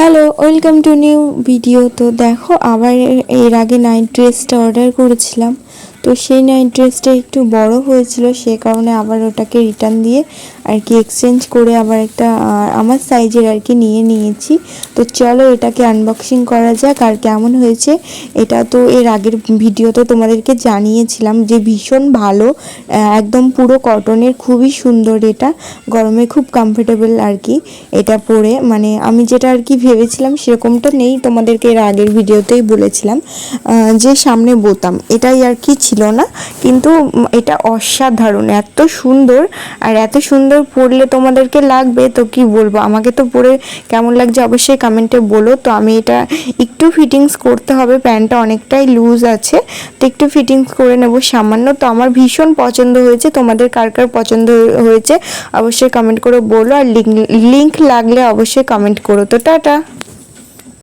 Hello, welcome to new video. তো দেখো, আবার এর আগে নাইট ড্রেসটা অর্ডার করেছিলাম, তো সেই নাইট ড্রেসটা একটু বড় হয়েছিল, সে কারণে আবার ওটাকে রিটার্ন দিয়ে আর কি এক্সচেঞ্জ করে আবার একটা আমার সাইজের আর কি নিয়ে নিয়েছি। তো চলো এটাকে আনবক্সিং করা যাক আর কেমন হয়েছে। এটা তো এর আগের ভিডিওতে তোমাদেরকে জানিয়েছিলাম যে ভীষণ ভালো, একদম পুরো কটনের, খুবই সুন্দর। এটা গরমে খুব কমফোর্টেবল আর কি এটা পরে, মানে আমি যেটা আর কি ভেবেছিলাম সেরকমটা নেই। তোমাদেরকে এর আগের ভিডিওতেই বলেছিলাম যে সামনে বোতাম, এটাই আর কি ছিল না, কিন্তু এটা অসাধারণ, এত সুন্দর। আর এত সুন্দর পরলে তোমাদেরকে লাগবে তো কি বলবো, আমাকে তো পরে কেমন লাগছে অবশ্যই কমেন্টে বলো। তো আমি এটা একটু ফিটিংস করতে হবে, প্যান্টটা অনেকটাই লুজ আছে, তো একটু ফিটিংস করে নেব সামান্য। তো আমার ভীষণ পছন্দ হয়েছে, তোমাদের কার কার পছন্দ হয়েছে অবশ্যই কমেন্ট করে বলো, আর লিংক লাগলে অবশ্যই কমেন্ট করো। তো টাটা।